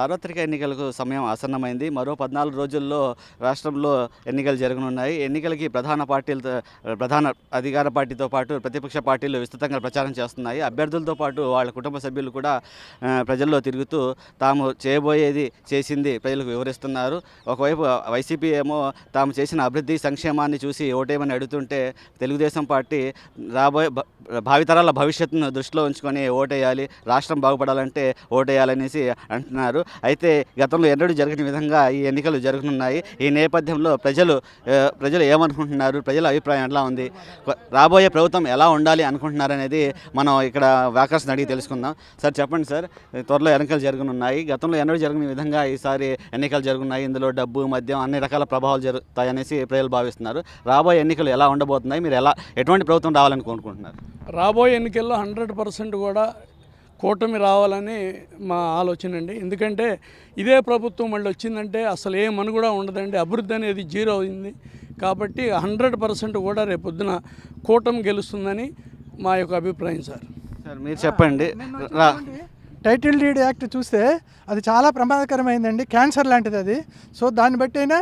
సార్వత్రిక ఎన్నికలకు సమయం ఆసన్నమైంది. మరో 14 రోజుల్లో రాష్ట్రంలో ఎన్నికలు జరగనున్నాయి. ఎన్నికలకి ప్రధాన అధికార పార్టీతో పాటు ప్రతిపక్ష పార్టీలు విస్తృతంగా ప్రచారం చేస్తున్నాయి. అభ్యర్థులతో పాటు వాళ్ళ కుటుంబ సభ్యులు కూడా ప్రజల్లో తిరుగుతూ తాము చేయబోయేది చేసింది ప్రజలకు వివరిస్తున్నారు. ఒకవైపు వైసీపీ ఏమో తాము చేసిన అభివృద్ధి సంక్షేమాన్ని చూసి ఓటేయమని అడుగుతుంటే, తెలుగుదేశం పార్టీ భావితరాల భవిష్యత్తును దృష్టిలో ఉంచుకొని ఓటేయాలి, రాష్ట్రం బాగుపడాలంటే ఓటేయాలనేసి అంటున్నారు. అయితే గతంలో ఎన్నడూ జరగని విధంగా ఈ ఎన్నికలు జరగనున్నాయి. ఈ నేపథ్యంలో ప్రజలు ఏమనుకుంటున్నారు, ప్రజల అభిప్రాయం ఎలా ఉంది, రాబోయే ప్రభుత్వం ఎలా ఉండాలి అనుకుంటున్నారు అనేది మనం ఇక్కడ వ్యాకర్స్ని అడిగి తెలుసుకుందాం. సార్ చెప్పండి సార్, త్వరలో ఎన్నికలు జరగనున్నాయి. గతంలో ఎన్నడూ జరగని విధంగా ఈసారి ఎన్నికలు జరుగుతున్నాయి. ఇందులో డబ్బు, మద్యం అన్ని రకాల ప్రభావాలు జరుగుతాయనేసి ప్రజలు భావిస్తున్నారు. రాబోయే ఎన్నికలు ఎలా ఉండబోతున్నాయి, మీరు ఎటువంటి ప్రభుత్వం రావాలని కోరుకుంటున్నారు? రాబోయే ఎన్నికల్లో 100% కూడా కూటమి రావాలని మా ఆలోచన అండి. ఎందుకంటే ఇదే ప్రభుత్వం మళ్ళీ వచ్చిందంటే అసలు ఏ మనుగడ ఉండదండి, అభివృద్ధి అనేది జీరో అయింది. కాబట్టి 100% కూడా రేపొద్దున కూటమి గెలుస్తుందని మా యొక్క అభిప్రాయం. సార్ మీరు చెప్పండి. టైటిల్ డీడ్ యాక్ట్ చూస్తే అది చాలా ప్రమాదకరమైందండి, క్యాన్సర్ లాంటిది అది. సో దాన్ని బట్టి అయినా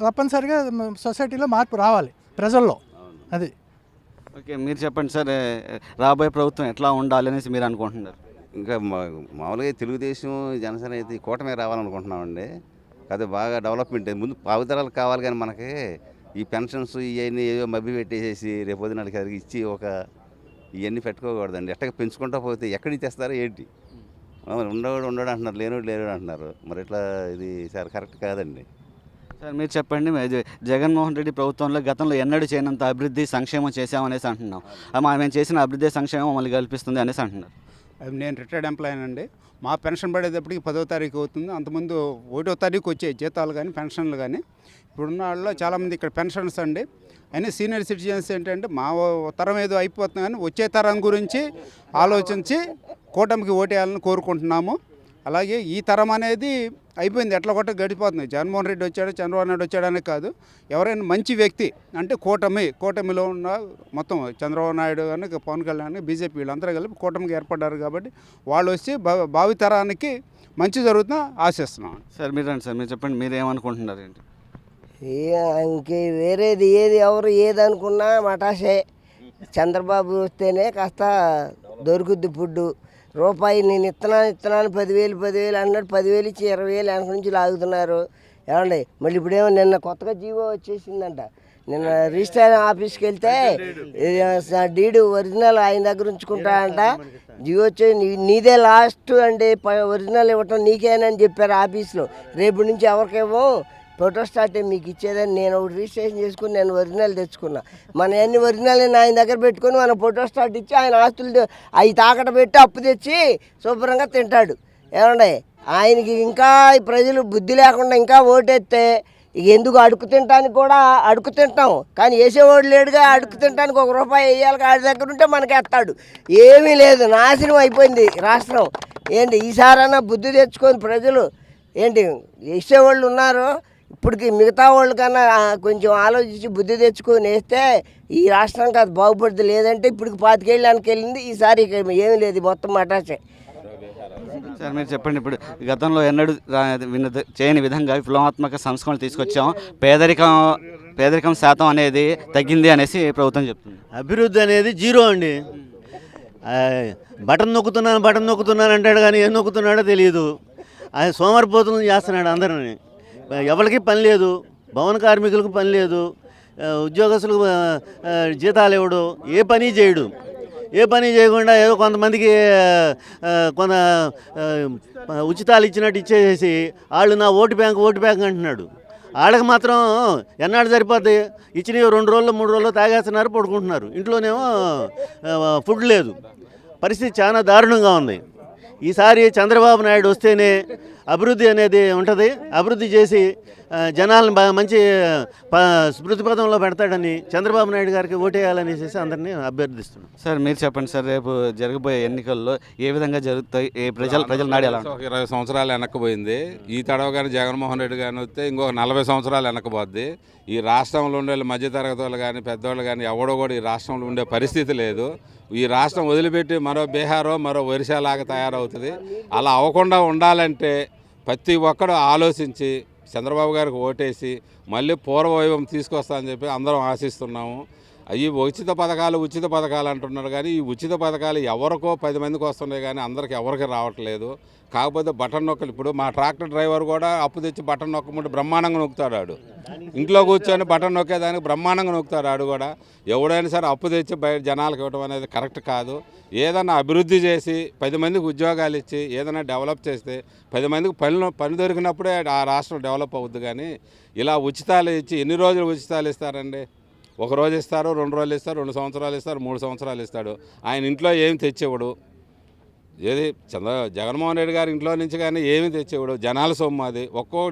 తప్పనిసరిగా సొసైటీలో మార్పు రావాలి ప్రజల్లో. అది ఓకే, మీరు చెప్పండి సార్, రాబోయే ప్రభుత్వం ఎట్లా ఉండాలి అనేసి మీరు అనుకుంటున్నారు? ఇంకా మామూలుగా తెలుగుదేశం, జనసేన అయితే కూటమి రావాలనుకుంటున్నామండి. అది బాగా డెవలప్మెంట్ ముందు భావితరాలు కావాలి. కానీ మనకి ఈ పెన్షన్స్ ఇవన్నీ ఏదో మభ్య పెట్టేసేసి రేపొద్దునకి అది ఇచ్చి ఇవన్నీ పెట్టుకోకూడదండి. ఎట్టగా పెంచుకుంటూ పోతే ఎక్కడి నుంచి తెస్తారో ఏంటి, ఉండవాడు అంటున్నారు, లేనోడు అంటున్నారు. మరి ఇట్లా ఇది సార్ కరెక్ట్ కాదండి. సార్ మీరు చెప్పండి, జగన్మోహన్ రెడ్డి ప్రభుత్వంలో గతంలో ఎన్నడూ చేయనంత అభివృద్ధి సంక్షేమం చేశామనేసి అంటున్నాం. మేము చేసిన అభివృద్ధి సంక్షేమం మమ్మల్ని కల్పిస్తుంది అనేసి అంటున్నారు. నేను రిటైర్డ్ ఎంప్లాయీ అండి. మా పెన్షన్ పడేటప్పటికి 10వ తారీఖు అవుతుంది. అంతకుముందు 1వ తారీఖు వచ్చాయి జీతాలు కానీ పెన్షన్లు కానీ. ఇప్పుడున్న వాళ్ళలో చాలామంది ఇక్కడ పెన్షన్స్ అండి. అయినా సీనియర్ సిటిజన్స్ ఏంటంటే మా తరం ఏదో అయిపోతుంది కానీ వచ్చే తరం గురించి ఆలోచించి కూటమికి ఓటేయాలని కోరుకుంటున్నాము. అలాగే ఈ తరం అనేది అయిపోయింది, ఎట్లా కొట్ట గడిపోతుంది. జగన్మోహన్ రెడ్డి వచ్చాడు, చంద్రబాబు నాయుడు వచ్చాడనే కాదు, ఎవరైనా మంచి వ్యక్తి అంటే కూటమిలో ఉన్న మొత్తం చంద్రబాబు నాయుడు కానీ పవన్ కళ్యాణ్ కానీ బీజేపీ వీళ్ళందరూ కలిపి కూటమికి ఏర్పడ్డారు. కాబట్టి వాళ్ళు వచ్చి భావితరానికి మంచి జరుగుతుందని ఆశిస్తున్నాం. సార్ మీరు చెప్పండి, మీరు ఏమనుకుంటున్నారు ఏంటి? ఇంకే వేరేది ఏది ఎవరు ఏదనుకున్నా మటాషే. చంద్రబాబు వస్తేనే కాస్త దొరుకుద్ది ఫుడ్డు. రూపాయి నేను ఇస్తున్నాను 10,000 అన్నాడు, 10,000 ఇచ్చి 20,000 వెనక నుంచి లాగుతున్నారు. ఏమండి మళ్ళీ ఇప్పుడేమో నిన్న కొత్తగా జీవో వచ్చేసిందంట. నిన్న రిజిస్టర్ ఆఫీస్కి వెళ్తే డీడు ఒరిజినల్ ఆయన దగ్గర ఉంచుకుంటా అంట. జీవో వచ్చి నీదే లాస్ట్ అంటే ఒరిజినల్ ఇవ్వటం నీకేనని చెప్పారు ఆఫీస్లో. రేపు నుంచి ఎవరికేమో ఫోటోస్టాట్ మీకు ఇచ్చేదని నేను ఒకటి రిజిస్ట్రేషన్ చేసుకుని నేను ఒరిజినల్ తెచ్చుకున్నా. మన అన్ని ఒరిజినల్ ఆయన దగ్గర పెట్టుకొని మన ఫోటోస్టాట్ ఇచ్చి ఆయన ఆస్తులు అవి తాకట పెట్టి అప్పు తెచ్చి శుభ్రంగా తింటాడు. ఏమండి ఆయనకి ఇంకా ప్రజలు బుద్ధి లేకుండా ఇంకా ఓటేస్తే ఇక ఎందుకు అడుగు తింటానికి కూడా అడుగు తింటాం, కానీ వేసేవాడు లేడుగా. అడుగు తింటానికి ₹1 వేయాలి ఆడి దగ్గర ఉంటే మనకి ఎత్తాడు. ఏమీ లేదు, నాశనం అయిపోయింది రాష్ట్రం. ఏంటి ఈసారైనా బుద్ధి తెచ్చుకొని ప్రజలు ఏంటి వేసేవాళ్ళు ఉన్నారు, ఇప్పటికి మిగతా వాళ్ళు కన్నా కొంచెం ఆలోచించి బుద్ధి తెచ్చుకొని వేస్తే ఈ రాష్ట్రానికి అది బాగుపడుతుంది. లేదంటే ఇప్పటికి 25 ఏళ్ళకి వెళ్ళింది, ఈసారి ఏమీ లేదు, మొత్తం మటాచే. సార్ మీరు చెప్పండి, ఇప్పుడు గతంలో ఎన్నడూ చేయని విధంగా విప్లవాత్మక సంస్కరణలు తీసుకొచ్చాం, పేదరికం శాతం అనేది తగ్గింది అనేసి ప్రభుత్వం చెప్తుంది. అభివృద్ధి అనేది జీరో అండి. బటన్ నొక్కుతున్నాను అంటాడు, కానీ ఏం నొక్కుతున్నాడో తెలియదు. ఆయన సోమరిపోతులను చేస్తున్నాడు అందరిని. ఎవరికి పని లేదు, భవన కార్మికులకు పని లేదు, ఉద్యోగస్తులకు జీతాలు ఇవ్వడు, ఏ పని చేయకుండా ఏదో కొంతమందికి కొంత ఉచితాలు ఇచ్చినట్టు ఇచ్చేసేసి వాళ్ళు నా ఓటు బ్యాంక్ అంటున్నాడు. వాళ్ళకి మాత్రం ఎన్నాడు సరిపోద్ది, ఇచ్చినవి 2 రోజులు 3 రోజులు తాగేస్తున్నారు, పడుకుంటున్నారు. ఇంట్లోనేమో ఫుడ్ లేదు. పరిస్థితి చాలా దారుణంగా ఉంది. ఈసారి చంద్రబాబు నాయుడు వస్తేనే అభివృద్ధి అనేది ఉంటుంది. అభివృద్ధి చేసి జనాలను మంచి స్మృతి పథంలో పెడతాడని చంద్రబాబు నాయుడు గారికి ఓటేయాలనేసి అందరినీ అభ్యర్థిస్తున్నాం. సార్ మీరు చెప్పండి సార్, రేపు జరగబోయే ఎన్నికల్లో ఏ విధంగా జరుగుతాయి, ప్రజల నాడి ఎలా ఉంటుంది? ఒక 20 సంవత్సరాలు వెనక్కిపోయింది. ఈ తడవ కానీ జగన్మోహన్ రెడ్డి కానీ వస్తే ఇంకొక 40 సంవత్సరాలు వెనక్కిపోద్ది. ఈ రాష్ట్రంలో ఉండే మధ్యతరగతి వాళ్ళు కానీ పెద్దవాళ్ళు కానీ ఎవడో కూడా ఈ రాష్ట్రంలో ఉండే పరిస్థితి లేదు. ఈ రాష్ట్రం వదిలిపెట్టి మరో బీహారో మరో ఒరిస్సాలాగా తయారవుతుంది. అలా అవ్వకుండా ఉండాలంటే ప్రతి ఒక్కడు ఆలోచించి చంద్రబాబు గారికి ఓటేసి మళ్ళీ పూర్వవైభవం తీసుకొస్తామని చెప్పి అందరం ఆశిస్తున్నాము. అవి ఉచిత పథకాలు అంటున్నారు కానీ ఈ ఉచిత పథకాలు ఎవరికో 10 మందికి వస్తున్నాయి కానీ అందరికి ఎవరికి రావట్లేదు. కాకపోతే బటన్ నొక్కలు, ఇప్పుడు మా ట్రాక్టర్ డ్రైవర్ కూడా అప్పు తెచ్చి బటన్ నొక్కమంటే బ్రహ్మాండంగా నొక్కుతాడు. ఆడు ఇంట్లో కూర్చొని బటన్ నొక్కేదానికి బ్రహ్మాండంగా నొక్కుతాడు. ఆడు కూడా ఎవడైనా సరే అప్పు తెచ్చి బయట జనాలకు ఇవ్వడం అనేది కరెక్ట్ కాదు. ఏదైనా అభివృద్ధి చేసి 10 మందికి ఉద్యోగాలు ఇచ్చి ఏదైనా డెవలప్ చేస్తే 10 మందికి పని దొరికినప్పుడే ఆ రాష్ట్రం డెవలప్ అవుద్ది. కానీ ఇలా ఉచితాలు ఇచ్చి ఎన్ని రోజులు ఉచితాలు ఇస్తారండి? 1 రోజు ఇస్తారు, 2 రోజులు ఇస్తారు, 2 సంవత్సరాలు ఇస్తారు, 3 సంవత్సరాలు ఇస్తాడు. ఆయన ఇంట్లో ఏమి తెచ్చేవాడు? ఏది జగన్మోహన్ రెడ్డి గారి ఇంట్లో నుంచి కానీ ఏమి తెచ్చేవాడు? జనాల సొమ్ము అది.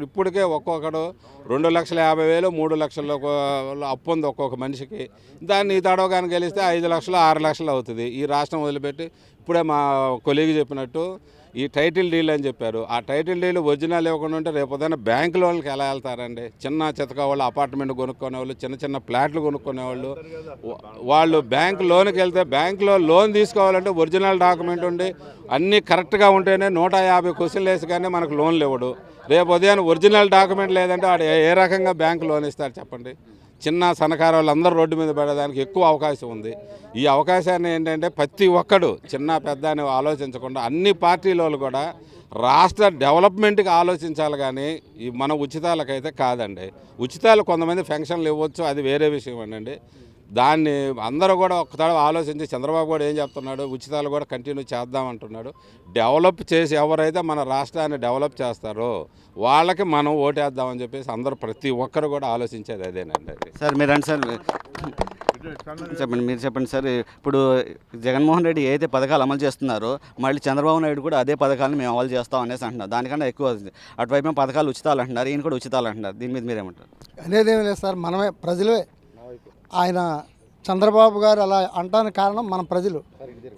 ఇప్పటికే ఒక్కొక్కడు 2,50,000 3 లక్షల అప్పు ఉంది ఒక్కొక్క మనిషికి. దాన్ని ఈ తడవ కానీ గెలిస్తే 5 లక్షలు 6 లక్షలు అవుతుంది. ఈ రాష్ట్రం వదిలిపెట్టి ఇప్పుడే మా కొలీగ్ చెప్పినట్టు ఈ టైటిల్ డీల్ అని చెప్పారు. ఆ టైటిల్ డీల్ ఒరిజినల్ ఇవ్వకుండా ఉంటే రేపు ఉదయం బ్యాంకు లోన్లకి ఎలా వెళ్తారండి? చిన్న చితక వాళ్ళు అపార్ట్మెంట్ కొనుక్కునే వాళ్ళు, చిన్న ప్లాట్లు కొనుక్కునే వాళ్ళు బ్యాంకు లోన్కి వెళ్తే బ్యాంకులో లోన్ తీసుకోవాలంటే ఒరిజినల్ డాక్యుమెంట్ ఉండి అన్నీ కరెక్ట్గా ఉంటేనే 150 క్వశ్చన్లు వేసి కానీ మనకు లోన్లు ఇవ్వడు. రేపు ఉదయం ఒరిజినల్ డాక్యుమెంట్ లేదంటే వాడు ఏ రకంగా బ్యాంకు లోన్ ఇస్తారు చెప్పండి? చిన్న సన్నకారు వాళ్ళందరూ రోడ్డు మీద పడడానికి ఎక్కువ అవకాశం ఉంది. ఈ అవకాశాన్ని ఏంటంటే ప్రతి ఒక్కడు చిన్న పెద్ద అని ఆలోచించకుండా అన్ని పార్టీల వాళ్ళు కూడా రాష్ట్ర డెవలప్మెంట్కి ఆలోచించాలి కానీ ఈ మన ఉచితాలకైతే కాదండి. ఉచితాలు కొంతమంది పెన్షన్లు ఇవ్వచ్చు, అది వేరే విషయం అండి. దాన్ని అందరూ కూడా ఒక్కసారి ఆలోచించి చంద్రబాబు కూడా ఏం చెప్తున్నాడు, ఉచితాలు కూడా కంటిన్యూ చేద్దామంటున్నాడు. డెవలప్ చేసి ఎవరైతే మన రాష్ట్రాన్ని డెవలప్ చేస్తారో వాళ్ళకి మనం ఓటేద్దామని చెప్పేసి అందరూ ప్రతి ఒక్కరు కూడా ఆలోచించేది అదేనండి. సార్ మీరండి సార్ మీరు చెప్పండి సార్, ఇప్పుడు జగన్మోహన్ రెడ్డి ఏదైతే పథకాలు అమలు చేస్తున్నారో మళ్ళీ చంద్రబాబు నాయుడు కూడా అదే పథకాలను మేము అమలు చేస్తాం అనేసి అంటున్నారు. దానికన్నా ఎక్కువ అటువైపు పథకాలు ఉచితాలు అంటున్నారు, ఈయన కూడా ఉచితాలు అంటున్నారు. దీని మీద మీరేమంటారు? అనేదేమీ లేదు సార్, మనమే ప్రజలే. ఆయన చంద్రబాబు గారు అలా అంటానికి కారణం మన ప్రజలు.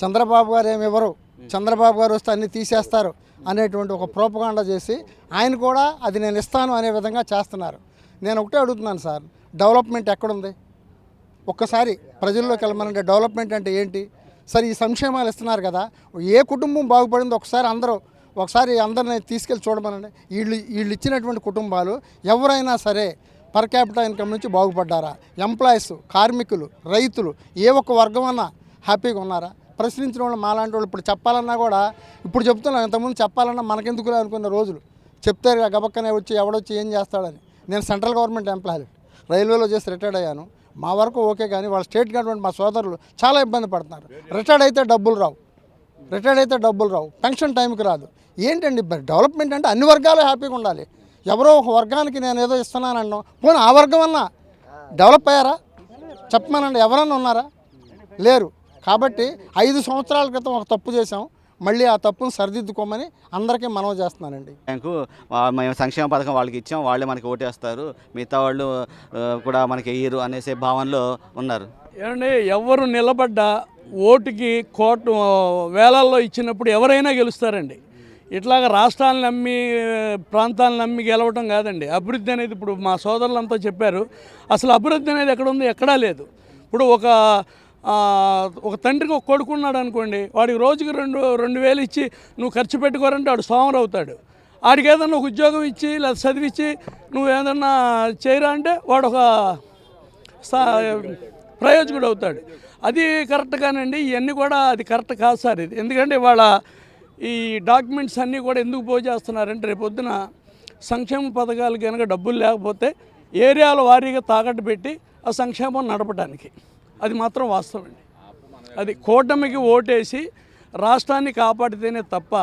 చంద్రబాబు గారు ఏమి ఇవ్వరు, చంద్రబాబు గారు వస్తే అన్నీ తీసేస్తారు అనేటువంటి ఒక ప్రోపగాండా చేసి ఆయన కూడా అది నేను ఇస్తాను అనే విధంగా చేస్తున్నారు. నేను ఒకటే అడుగుతున్నాను సార్, డెవలప్మెంట్ ఎక్కడుంది? ఒక్కసారి ప్రజల్లోకి వెళ్ళమనంటే డెవలప్మెంట్ అంటే ఏంటి? సరే ఈ సంక్షేమాలు ఇస్తున్నారు కదా, ఏ కుటుంబం బాగుపడిందో ఒకసారి అందరిని తీసుకెళ్ళి చూడమనండి. వీళ్ళు ఇచ్చినటువంటి కుటుంబాలు ఎవరైనా సరే పర్ క్యాపిటల్ ఇన్కమ్ నుంచి బాగుపడ్డారా? ఎంప్లాయీస్, కార్మికులు, రైతులు ఏ ఒక్క వర్గం అన్నా హ్యాపీగా ఉన్నారా? ప్రశ్నించిన వాళ్ళు మాలాంటి వాళ్ళు ఇప్పుడు చెప్పాలన్నా కూడా, ఇప్పుడు చెప్తున్నాను, ఇంతకుముందు చెప్పాలన్నా మనకెందుకులే అనుకున్న రోజులు. చెప్తారు గబక్కనే వచ్చి ఎవడొచ్చి ఏం చేస్తాడని. నేను సెంట్రల్ గవర్నమెంట్ ఎంప్లాయీ, రైల్వేలో చేసి రిటైర్డ్ అయ్యాను. మా వరకు ఓకే, కానీ వాళ్ళ స్టేట్ గవర్నమెంట్ మా సోదరులు చాలా ఇబ్బంది పడుతున్నారు. రిటైర్డ్ అయితే డబ్బులు రావు, పెన్షన్ టైంకి రాదు. ఏంటండి డెవలప్మెంట్ అంటే అన్ని వర్గాలు హ్యాపీగా ఉండాలి. ఎవరో ఒక వర్గానికి నేను ఏదో ఇస్తున్నాను పోనీ ఆ వర్గం అన్నా డెవలప్ అయ్యారా చెప్పమనండి? ఎవరన్నా ఉన్నారా? లేరు. కాబట్టి 5 సంవత్సరాల క్రితం ఒక తప్పు చేశాం, మళ్ళీ ఆ తప్పును సరిదిద్దుకోమని అందరికీ మనవి చేస్తున్నానండి. బ్యాంకు మేము సంక్షేమ పథకం వాళ్ళకి ఇచ్చాం, వాళ్ళే మనకి ఓటేస్తారు, మిగతా వాళ్ళు కూడా మనకి వేయరు అనేసే భావనలో ఉన్నారు. ఏమండి, ఎవరు నిలబడ్డా ఓటుకి కోటు వేలల్లో ఇచ్చినప్పుడు ఎవరైనా గెలుస్తారండి. ఇట్లాగ రాష్ట్రాలను నమ్మి ప్రాంతాలను నమ్మి గెలవటం కాదండి. అభివృద్ధి అనేది ఇప్పుడు మా సోదరులంతా చెప్పారు. అసలు అభివృద్ధి అనేది ఎక్కడ ఉంది? ఎక్కడా లేదు. ఇప్పుడు ఒక తండ్రికి ఒక కొడుకున్నాడు అనుకోండి, వాడికి రోజుకి 2,000 ఇచ్చి నువ్వు ఖర్చు పెట్టుకోరంటే వాడు సోమరు అవుతాడు. వాడికి ఏదన్నా ఒక ఉద్యోగం ఇచ్చి లేదా చదివించి నువ్వు ఏదన్నా చేయరా అంటే వాడు ఒక ప్రయోజకుడు అవుతాడు. అది కరెక్ట్గానండి. ఇవన్నీ కూడా అది కరెక్ట్ కాదు సార్ ఇది. ఎందుకంటే వాళ్ళ ఈ డాక్యుమెంట్స్ అన్నీ కూడా ఎందుకు పోజేస్తున్నారంటే రేపు పొద్దున సంక్షేమ పథకాలు కనుక డబ్బులు లేకపోతే ఏరియాల వారీగా తాకట్టు పెట్టి ఆ సంక్షేమం నడపడానికి, అది మాత్రం వాస్తవం అండి. అది కూటమికి ఓటేసి రాష్ట్రాన్ని కాపాడితేనే తప్ప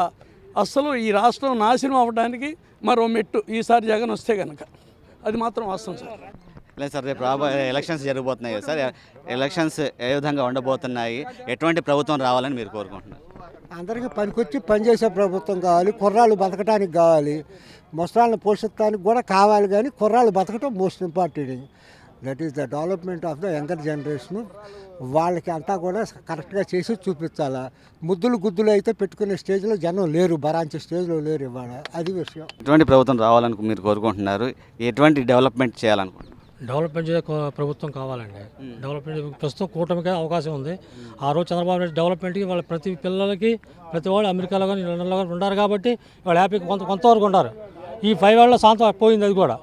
అసలు ఈ రాష్ట్రం నాశనం అవ్వడానికి మరో మెట్టు ఈసారి జగన్ వస్తే కనుక, అది మాత్రం వాస్తవం సార్. లేదు సార్, రేపు రాబోయే ఎలక్షన్స్ జరగబోతున్నాయి కదా సార్, ఎలక్షన్స్ ఏ విధంగా ఉండబోతున్నాయి, ఎటువంటి ప్రభుత్వం రావాలని మీరు కోరుకుంటున్నారు? అందరికీ పనికొచ్చి పనిచేసే ప్రభుత్వం కావాలి. కుర్రాళ్ళు బతకడానికి కావాలి, ముసలాళ్ళని పోషించడానికి కూడా కావాలి. కానీ కుర్రాళ్ళు బతకటం most important. That is the development of the younger generation. వాళ్ళకి అంతా కూడా కరెక్ట్గా చేసి చూపించాలా. ముద్దులు గుద్దులు అయితే పెట్టుకునే స్టేజ్లో జనం లేరు, భరాంచే స్టేజ్లో లేరు ఇవాళ. అది విషయం. ఎటువంటి ప్రభుత్వం రావాలని మీరు కోరుకుంటున్నారు? ఎటువంటి డెవలప్మెంట్ చేయాలనుకుంటున్నారు? డెవలప్మెంట్ చేసే ప్రభుత్వం కావాలండి. డెవలప్మెంట్ ప్రస్తుతం కూటమికి అవకాశం ఉంది. ఆ రోజు చంద్రబాబు నాయుడు డెవలప్మెంట్కి వాళ్ళ ప్రతి పిల్లలకి ప్రతి వాళ్ళు అమెరికాలో కానీ లండన్లో కానీ ఉన్నారు కాబట్టి వాళ్ళు హ్యాపీగా కొంతవరకు ఉన్నారు. ఈ 5 ఏళ్ళ శాంతం పోయింది. అది కూడా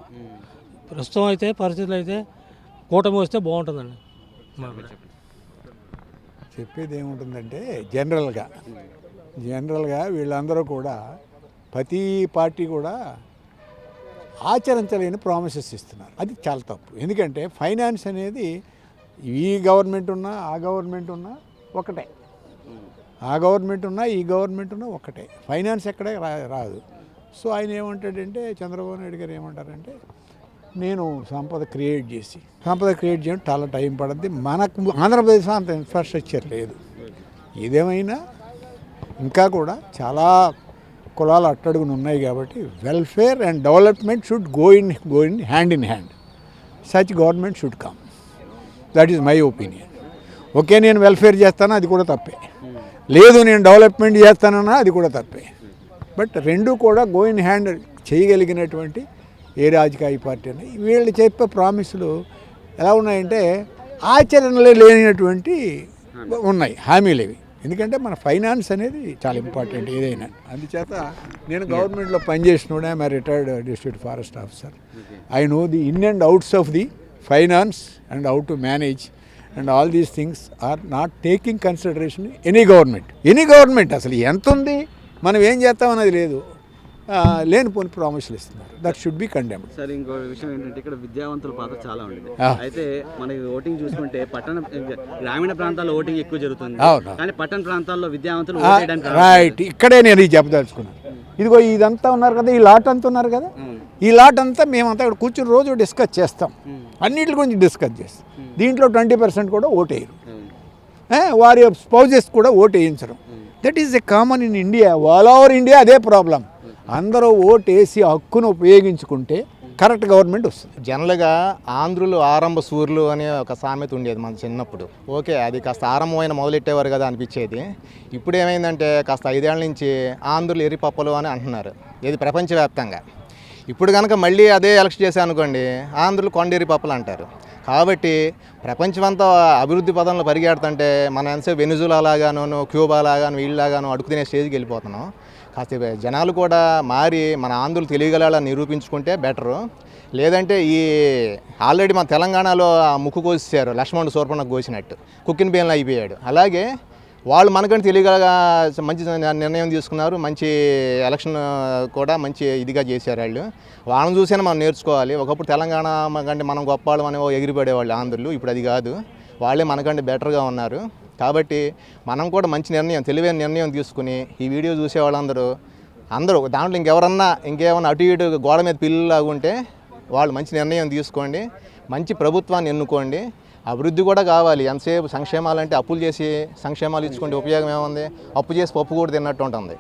ప్రస్తుతం అయితే పరిస్థితులు అయితే కూటమి వస్తే బాగుంటుందండి. చెప్పేది ఏముంటుందంటే జనరల్గా వీళ్ళందరూ కూడా ప్రతి పార్టీ కూడా ఆచరించలేని ప్రామిసెస్ ఇస్తున్నారు. అది చాలా తప్పు. ఎందుకంటే ఫైనాన్స్ అనేది ఈ గవర్నమెంట్ ఉన్నా ఆ గవర్నమెంట్ ఉన్నా ఒకటే, ఆ గవర్నమెంట్ ఉన్నా ఈ గవర్నమెంట్ ఉన్నా ఒకటే. ఫైనాన్స్ ఎక్కడే రాదు. సో ఆయన ఏమంటాడంటే, చంద్రబాబు నాయుడు గారు ఏమంటారంటే, నేను సంపద క్రియేట్ చేయడం చాలా టైం పడుద్ది. మనకు ఆంధ్రప్రదేశ్లో అంత ఇన్ఫ్రాస్ట్రక్చర్ లేదు. ఏదేమైనా ఇంకా కూడా చాలా కులాలు అట్టడుగున ఉన్నాయి కాబట్టి welfare and development should go in hand in hand. Such government should come. That is my opinion. Okay, నేను వెల్ఫేర్ చేస్తాను, అది కూడా తప్పే. లేదు, నేను డెవలప్మెంట్ చేస్తానన్నా అది కూడా తప్పే. బట్ రెండు కూడా గో ఇన్ హ్యాండ్ చేయగలిగినటువంటి ఏ రాజకీయ పార్టీ అని వీళ్ళు చెప్పే ప్రామిసులు ఎలా ఉన్నాయంటే ఆచరణలో లేనటువంటి ఉన్నాయి హామీలు ఇవి. ఎందుకంటే మన ఫైనాన్స్ అనేది చాలా ఇంపార్టెంట్ ఏదైనా. అందుచేత నేను గవర్నమెంట్లో పనిచేసినోడే, I'm retired district forest officer. I know the in and outs of the finance and how to manage and all these things or not taking consideration any government. అసలు ఎంత ఉంది, మనం ఏం చేస్తామన్నది లేదు, లేనిపోని ప్రామిసులు ఇస్తున్నారు. That should be condemned. Sir, ఇంకో విషయం ఏంటంటే ఇక్కడ విద్యావంతుల పాత్ర చాలా ఉండేది. అయితే మనకి ఓటింగ్ చూసుకుంటే గ్రామీణ ప్రాంతాల్లో ఓటింగ్ ఎక్కువ జరుగుతుంది, కానీ పట్టణ ప్రాంతాల్లో విద్యావంతులు రైట్. ఇక్కడే నేను ఇది చెప్పదలుచుకున్నాను. ఇదిగో ఇదంతా ఉన్నారు కదా, ఈ లాట్ అంతా ఉన్నారు కదా, ఈ లాట్ అంతా మేమంతా ఇక్కడ కూర్చుని రోజు డిస్కస్ చేస్తాం, అన్నింటి గురించి డిస్కస్ చేస్తాం. దీంట్లో 20% కూడా ఓటేయరు, వారి స్పౌజెస్ కూడా ఓటు వేయించడం. That is a common in India, all over India అదే ప్రాబ్లం. అందరూ ఓటు వేసి హక్కును ఉపయోగించుకుంటే కరెక్ట్ గవర్నమెంట్ వస్తుంది. జనరల్గా ఆంధ్రులు ఆరంభ సూర్యులు అనే ఒక సామెత ఉండేది మన చిన్నప్పుడు. ఓకే, అది కాస్త ఆరంభమైన మొదలెట్టేవారు కదా అనిపించేది. ఇప్పుడు ఏమైందంటే కాస్త 5 ఏళ్ల నుంచి ఆంధ్రులు ఎరిపప్పలు అని అంటున్నారు, ఇది ప్రపంచవ్యాప్తంగా. ఇప్పుడు కనుక మళ్ళీ అదే ఎలక్షన్ చేసా అనుకోండి, ఆంధ్రులు కొండేరి పప్పలు అంటారు. కాబట్టి ప్రపంచమంతా అభివృద్ధి పదంలో పరిగెడుతుంటే మనం ఎంతసేపు వెనుజులా లాగాను, క్యూబా లాగాను, వీళ్ళలాగాను అడుగు తినే స్టేజ్కి వెళ్ళిపోతున్నాం. కాస్త జనాలు కూడా మారి మన ఆంధ్రులు తెలియగల నిరూపించుకుంటే బెటరు. లేదంటే ఈ ఆల్రెడీ మన తెలంగాణలో ముక్కు కోసేశారు, లక్ష్మణుడు శూర్పణఖ కోసినట్టు కుక్కిన బేన్లు అయిపోయాడు. అలాగే వాళ్ళు మనకంటే తెలియగల మంచి నిర్ణయం తీసుకున్నారు, మంచి ఎలక్షన్ కూడా మంచి ఇదిగా చేశారు. వాళ్ళని చూసినా మనం నేర్చుకోవాలి. ఒకప్పుడు తెలంగాణ కంటే మనం గొప్పవాళ్ళం అని ఎగిరిపడేవాళ్ళు ఆంధ్రులు, ఇప్పుడు అది కాదు, వాళ్ళే మనకంటే బెటర్గా ఉన్నారు. కాబట్టి మనం కూడా మంచి నిర్ణయం, తెలివైన నిర్ణయం తీసుకుని ఈ వీడియో చూసే వాళ్ళందరూ దాంట్లో ఇంకేమన్నా అటు ఇటు గోడ మీద పిల్లలాగా ఉంటే వాళ్ళు మంచి నిర్ణయం తీసుకోండి, మంచి ప్రభుత్వాన్ని ఎన్నుకోండి. అభివృద్ధి కూడా కావాలి. ఎంతసేపు సంక్షేమాలు అంటే అప్పులు చేసి సంక్షేమాలు ఇచ్చుకుంటే ఉపయోగం ఏముంది? అప్పు చేసి పప్పు కూడా తిన్నట్టు ఉంటుంది.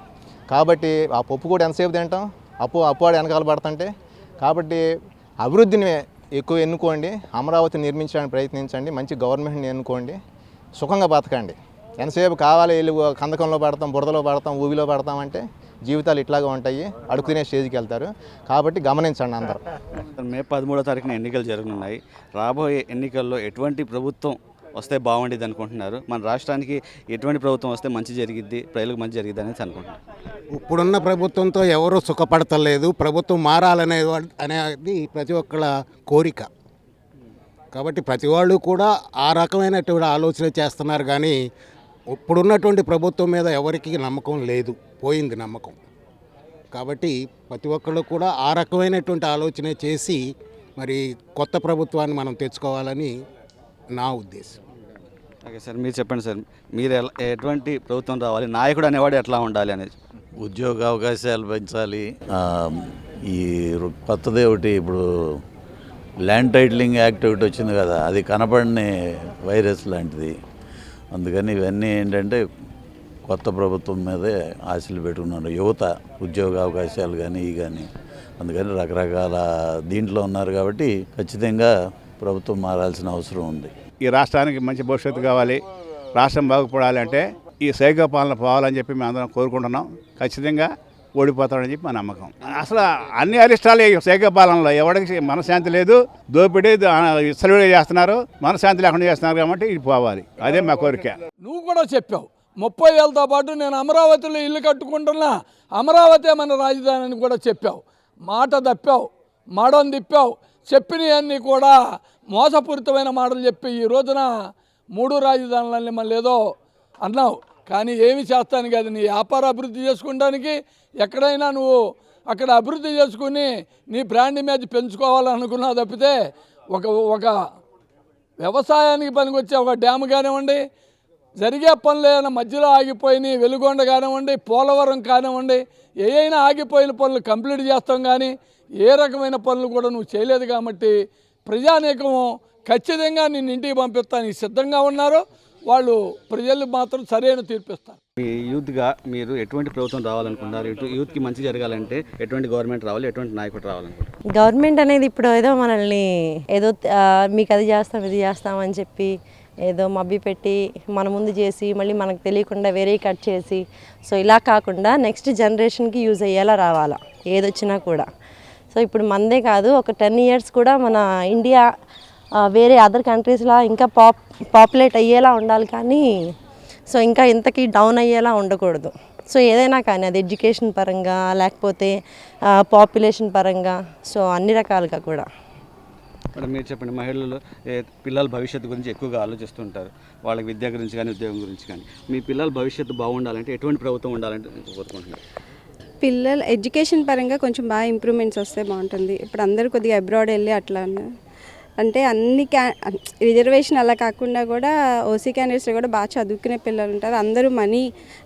కాబట్టి ఆ పప్పు కూడా ఎంతసేపు తింటాం, అప్పువాడు వెనకాల పడుతుంటే. కాబట్టి అభివృద్ధిని ఎక్కువ ఎన్నుకోండి, అమరావతి నిర్మించడానికి ప్రయత్నించండి, మంచి గవర్నమెంట్ని ఎన్నుకోండి, సుఖంగా బతకండి. ఎంతసేపు కావాలి వెళ్ళి కందకంలో పడతాం, బురదలో పడతాం, ఊబిలో పడతామంటే జీవితాలు ఇట్లాగా ఉంటాయి, అడుగుతునే స్టేజ్కి వెళ్తారు. కాబట్టి గమనించండి అందరూ. మే 13వ తారీఖున ఎన్నికలు జరగనున్నాయి. రాబోయే ఎన్నికల్లో ఎటువంటి ప్రభుత్వం వస్తే బాగుండేది అనుకుంటున్నారు? మన రాష్ట్రానికి ఎటువంటి ప్రభుత్వం వస్తే మంచి జరిగిద్ది, ప్రజలకు మంచి జరిగిద్ది అనేది అనుకుంటున్నారు? ఇప్పుడున్న ప్రభుత్వంతో ఎవరూ సుఖపడతలేదు. ప్రభుత్వం అనేది ప్రతి ఒక్కళ్ళ కోరిక. కాబట్టి ప్రతి వాళ్ళు కూడా ఆ రకమైనటువంటి ఆలోచన చేస్తున్నారు. కానీ ఇప్పుడున్నటువంటి ప్రభుత్వం మీద ఎవరికి నమ్మకం లేదు, పోయింది నమ్మకం. కాబట్టి ప్రతి ఒక్కళ్ళు కూడా ఆ రకమైనటువంటి ఆలోచన చేసి మరి కొత్త ప్రభుత్వాన్ని మనం తెచ్చుకోవాలని నా ఉద్దేశం. ఓకే సార్, మీరు చెప్పండి సార్, మీరు ఎటువంటి ప్రభుత్వం రావాలి, నాయకుడు అనేవాడు ఎట్లా ఉండాలి అనేది? ఉద్యోగ అవకాశాలు పెంచాలి. ఈ కొత్తది ఒకటి ఇప్పుడు ల్యాండ్ టైటిలింగ్ యాక్ట్ ఒకటి వచ్చింది కదా, అది కనపడని వైరస్ లాంటిది. అందుకని ఇవన్నీ ఏంటంటే కొత్త ప్రభుత్వం మీదే ఆశలు పెట్టుకున్నారు యువత, ఉద్యోగ అవకాశాలు కానీ కానీ. అందుకని రకరకాల దీంట్లో ఉన్నారు కాబట్టి ఖచ్చితంగా ప్రభుత్వం మారాల్సిన అవసరం ఉంది. ఈ రాష్ట్రానికి మంచి భవిష్యత్తు కావాలి, రాష్ట్రం బాగుపడాలి అంటే ఈ సైకో పాలన పోవాలని చెప్పి మేము అందరం కోరుకుంటున్నాం. ఖచ్చితంగా ఓడిపోతాడని చెప్పి మా నమ్మకం. అసలు అన్ని అరిష్టాలు ఈ సైకో పాలనలో ఎవరికి మనశ్శాంతి లేదు, దోపిడీ విచ్చలవిడిగా చేస్తున్నారు, మనశ్శాంతి లేకుండా చేస్తున్నారు కాబట్టి ఇది పోవాలి. అదే మా కోరిక. నువ్వు కూడా చెప్పావు 30 ఏళ్ళతో పాటు నేను అమరావతిలో ఇల్లు కట్టుకుంటున్నా, అమరావతి మన రాజధాని అని కూడా చెప్పావు. మాట తప్పావు, మాడం తిప్పావు. చెప్పినవన్నీ కూడా మోసపూరితమైన మాటలు చెప్పి ఈ రోజున 3 రాజధానులని మళ్ళీ ఏదో అన్నావు. కానీ ఏమి చేస్తాను కాదు, నీ వ్యాపార అభివృద్ధి చేసుకోవడానికి ఎక్కడైనా నువ్వు అక్కడ అభివృద్ధి చేసుకుని నీ బ్రాండ్ ఇమేజ్ పెంచుకోవాలనుకున్నావు తప్పితే ఒక వ్యవసాయానికి పనికొచ్చే ఒక డ్యామ్ కానివ్వండి, జరిగే పనులు ఏమైనా మధ్యలో ఆగిపోయినాయి, వెలుగొండ కానివ్వండి, పోలవరం కానివ్వండి, ఏమైనా ఆగిపోయిన పనులు కంప్లీట్ చేస్తాం. కానీ ఏ రకమైన పనులు కూడా నువ్వు చేయలేదు. కాబట్టి ప్రజానీకం ఖచ్చితంగా నిన్ను ఇంటికి పంపిస్తానికి సిద్ధంగా ఉన్నారు. వాళ్ళు ప్రజలు మాత్రం సరైన తీర్పిస్తారు. మీ యూత్గా మీరు ఎటువంటి ప్రభుత్వం రావాలనుకుంటున్నారు? యూత్కి మంచి జరగాలంటే ఎటువంటి గవర్నమెంట్ రావాలి, ఎటువంటి నాయకుడు రావాలనుకుంటారు? గవర్నమెంట్ అనేది ఇప్పుడు ఏదో మనల్ని ఏదో మీకు అది చేస్తాం ఇది చేస్తాం అని చెప్పి ఏదో మబ్బి పెట్టి మన ముందు చేసి మళ్ళీ మనకు తెలియకుండా వేరే కట్ చేసి, సో ఇలా కాకుండా నెక్స్ట్ జనరేషన్కి యూజ్ అయ్యేలా రావాలా ఏదొచ్చినా కూడా. సో ఇప్పుడు మనదే కాదు, ఒక 10 years కూడా మన ఇండియా వేరే అదర్ కంట్రీస్లా ఇంకా పాపులేట్ అయ్యేలా ఉండాలి. కానీ సో ఇంకా ఇంతకీ డౌన్ అయ్యేలా ఉండకూడదు. సో ఏదైనా కానీ అది ఎడ్యుకేషన్ పరంగా లేకపోతే పాపులేషన్ పరంగా, సో అన్ని రకాలుగా కూడా. మేడం మీరు చెప్పండి, మహిళలు పిల్లల భవిష్యత్తు గురించి ఎక్కువగా ఆలోచిస్తుంటారు, వాళ్ళకి విద్య గురించి కానీ ఉద్యోగం గురించి కానీ. మీ పిల్లల భవిష్యత్తు బాగుండాలంటే ఎటువంటి ప్రభుత్వం ఉండాలంటే కోరుకుంటున్నారు? పిల్లల ఎడ్యుకేషన్ పరంగా కొంచెం బాగా ఇంప్రూవ్మెంట్స్ వస్తే బాగుంటుంది. ఇప్పుడు అందరూ కొద్దిగా అబ్రాడ్ వెళ్ళి అట్లా అంటే అన్ని రిజర్వేషన్ అలా కాకుండా కూడా ఓసీ క్యాండిడేట్స్లో కూడా బాగా చదువుకునే పిల్లలు ఉంటారు. అందరూ మనీ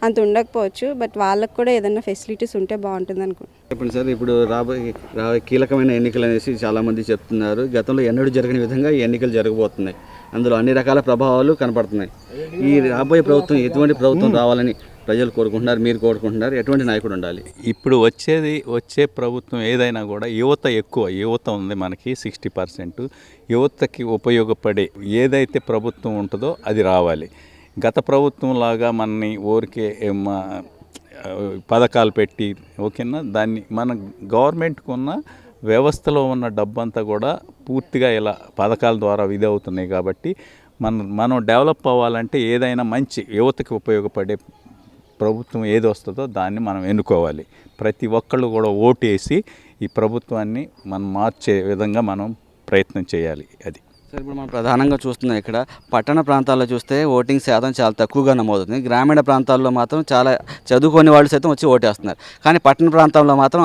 అంత ఉండకపోవచ్చు, బట్ వాళ్ళకు కూడా ఏదైనా ఫెసిలిటీస్ ఉంటే బాగుంటుంది అనుకుంటున్నాను. చెప్పండి సార్, ఇప్పుడు రాబోయే కీలకమైన ఎన్నికలు అనేసి చాలామంది చెప్తున్నారు. గతంలో ఎన్నడూ జరగని విధంగా ఈ ఎన్నికలు జరగబోతున్నాయి. అందులో అన్ని రకాల ప్రభావాలు కనపడుతున్నాయి. ఈ రాబోయే ప్రభుత్వం ఎటువంటి ప్రభుత్వం రావాలని ప్రజలు కోరుకుంటున్నారు, మీరు కోరుకుంటున్నారు? ఎటువంటి నాయకుడు ఉండాలి? ఇప్పుడు వచ్చే ప్రభుత్వం ఏదైనా కూడా యువత ఉంది మనకి 60%. యువతకి ఉపయోగపడే ఏదైతే ప్రభుత్వం ఉంటుందో అది రావాలి. గత ప్రభుత్వం లాగా మనని ఊరికే పథకాలు పెట్టి ఓకేనా, దాన్ని మన గవర్నమెంట్కి ఉన్న వ్యవస్థలో ఉన్న డబ్బంతా కూడా పూర్తిగా ఇలా పథకాల ద్వారా ఇది అవుతున్నాయి. కాబట్టి మనం డెవలప్ అవ్వాలంటే ఏదైనా మంచి యువతకి ఉపయోగపడే ప్రభుత్వం ఏది వస్తుందో దాన్ని మనం ఎన్నుకోవాలి. ప్రతి ఒక్కళ్ళు కూడా ఓటేసి ఈ ప్రభుత్వాన్ని మనం మార్చే విధంగా మనం ప్రయత్నం చేయాలి. అది సార్, ఇప్పుడు మనం ప్రధానంగా చూస్తున్నాం ఇక్కడ పట్టణ ప్రాంతాల్లో చూస్తే ఓటింగ్ శాతం చాలా తక్కువగా నమోదవుతుంది. గ్రామీణ ప్రాంతాల్లో మాత్రం చాలా చదువుకొని వాళ్ళు సైతం వచ్చి ఓటేస్తున్నారు. కానీ పట్టణ ప్రాంతంలో మాత్రం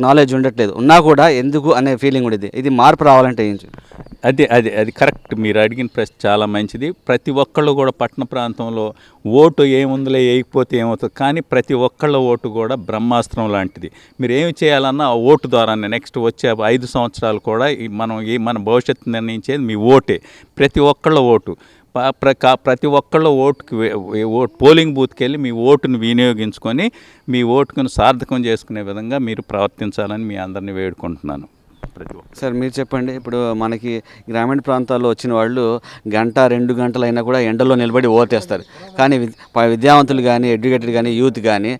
నాలెడ్జ్ ఉండట్లేదు. ఉన్నా కూడా ఎందుకు అనే ఫీలింగ్ ఉండేది. ఇది మార్పు రావాలంటే ఏం? అది కరెక్ట్. మీరు అడిగిన ప్రశ్న చాలా మంచిది. ప్రతి ఒక్కళ్ళు కూడా పట్టణ ప్రాంతంలో ఓటు ఏముందిలే వేయకపోతే ఏమవుతుంది, కానీ ప్రతి ఒక్కళ్ళ ఓటు కూడా బ్రహ్మాస్త్రం లాంటిది. మీరు ఏమి చేయాలన్నా ఆ ఓటు ద్వారానే నెక్స్ట్ వచ్చే 5 సంవత్సరాలు కూడా మన భవిష్యత్తు నిర్ణయించేది మీ ఓటే. ప్రతి ఒక్కళ్ళ ఓటు ప్రతి ఒక్కళ్ళ పోలింగ్ బూత్కి వెళ్ళి మీ ఓటును వినియోగించుకొని మీ ఓటును సార్థకం చేసుకునే విధంగా మీరు ప్రవర్తించాలని మీ అందరినీ వేడుకుంటున్నాను. సార్ మీరు చెప్పండి, ఇప్పుడు మనకి గ్రామీణ ప్రాంతాల్లో వచ్చిన వాళ్ళు 1-2 గంటలైనా కూడా ఎండలో నిలబడి ఓటేస్తారు. కానీ విద్యావంతులు కానీ ఎడ్యుకేటెడ్ కానీ యూత్ కానీ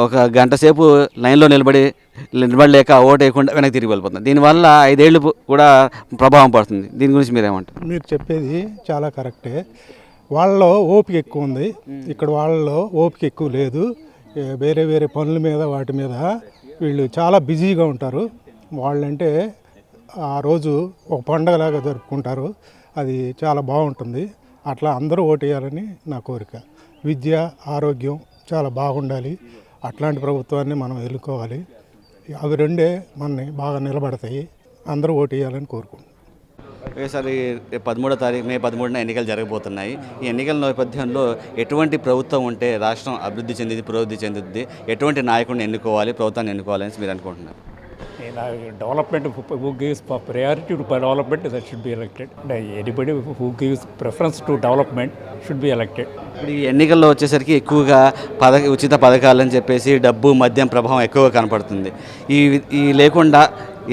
1 గంట సేపు లైన్లో నిలబడలేక ఓటు వేయకుండా వెనక్కి తిరిగి వెళ్ళిపోతుంది. దీనివల్ల 5 ఏళ్ళు కూడా ప్రభావం పడుతుంది. దీని గురించి మీరేమంటారు? మీరు చెప్పేది చాలా కరెక్టే. వాళ్ళలో ఓపిక ఎక్కువ ఉంది, ఇక్కడ వాళ్ళలో ఓపిక ఎక్కువ లేదు. వేరే పనుల మీద వాటి మీద వీళ్ళు చాలా బిజీగా ఉంటారు. వాళ్ళంటే ఆ రోజు ఒక పండగలాగా జరుపుకుంటారు. అది చాలా బాగుంటుంది. అట్లా అందరూ ఓటేయాలని నా కోరిక. విద్య, ఆరోగ్యం చాలా బాగుండాలి. అట్లాంటి ప్రభుత్వాన్ని మనం ఎన్నుకోవాలి. అవి రెండే మనని బాగా నిలబడతాయి. అందరూ ఓటేయాలని కోరుకుంటున్నాను. ఒకసారి 13వ తారీఖు మే 13న ఎన్నికలు జరగబోతున్నాయి. ఈ ఎన్నికల నేపథ్యంలో ఎటువంటి ప్రభుత్వం ఉంటే రాష్ట్రం అభివృద్ధి చెందుద్ది, పురోభివృద్ధి చెందుద్ది, ఎటువంటి నాయకుడిని ఎన్నుకోవాలి, ప్రభుత్వాన్ని ఎన్నుకోవాలని మీరు అనుకుంటున్నారు? Development who gives priority to development that should be elected. Anybody who gives preference to development should be elected. ఇప్పుడు ఈ ఎన్నికల్లో వచ్చేసరికి ఎక్కువగా ఉచిత పథకాలని చెప్పేసి డబ్బు మద్యం ప్రభావం ఎక్కువగా కనపడుతుంది. ఈ లేకుండా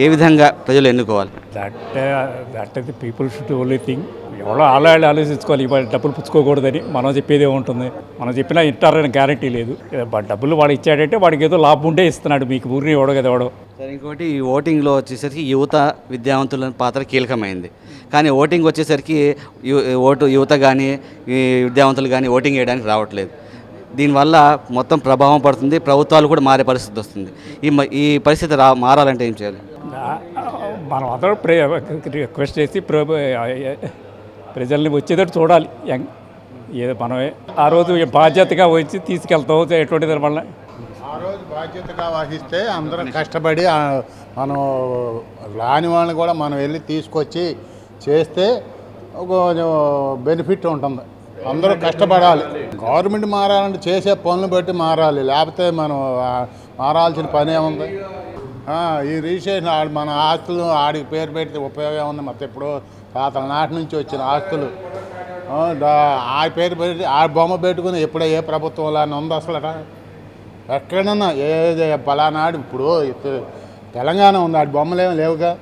ఏ విధంగా ప్రజలు ఎన్నుకోవాలి? That the people should only thing. ఎవరో ఆలోచించుకోవాలి. ఇవాళ డబ్బులు పుచ్చుకోకూడదని మనం చెప్పేదే ఉంటుంది. మనం చెప్పినా ఇంటారని గ్యారంటీ లేదు. డబ్బులు వాడు ఇచ్చాడంటే వాడికి ఏదో లాభం ఉంటే ఇస్తున్నాడు. మీకు ఊరిని ఎవడో కదా ఎవడో. సరే, ఇంకోటి ఈ ఓటింగ్లో వచ్చేసరికి యువత విద్యావంతుల పాత్ర కీలకమైంది. కానీ ఓటింగ్ వచ్చేసరికి యువత కానీ విద్యావంతులు కానీ ఓటింగ్ వేయడానికి రావట్లేదు. దీనివల్ల మొత్తం ప్రభావం పడుతుంది. ప్రభుత్వాలు కూడా మారే పరిస్థితి వస్తుంది. ఈ పరిస్థితి మారాలంటే ఏం చేయాలి? మనం అందరం రిక్వెస్ట్ చేసి ప్రజల్ని వచ్చేటట్టు చూడాలి. ఏదో మనమే ఆ రోజు బాధ్యతగా వచ్చి తీసుకెళ్తాం. ఎటువంటి వల్ల ఆ రోజు బాధ్యతగా వహిస్తే అందరం కష్టపడి మనం రాని వాళ్ళని కూడా మనం వెళ్ళి తీసుకొచ్చి చేస్తే కొంచెం బెనిఫిట్ ఉంటుంది. అందరూ కష్టపడాలి. గవర్నమెంట్ మారాలంటే చేసే పనులు బట్టి మారాలి. లేకపోతే మనం మారాల్సిన పని ఏముంది? ఈ రిజిస్ట్రేషన్ మన ఆస్తులు ఆడికి పేరు పెడితే ఉపయోగం ఉంది. మొత్తం ఎప్పుడో తాతల నాటి నుంచి వచ్చిన ఆస్తులు ఆ పేరు పెట్టి ఆ బొమ్మ పెట్టుకుని ఎప్పుడో ఏ ప్రభుత్వంలో ఉంది అసలు ఎక్కడన్నా పలానాడు ఇప్పుడు తెలంగాణ ఉంది, ఆడి బొమ్మలేమో లేవుగా.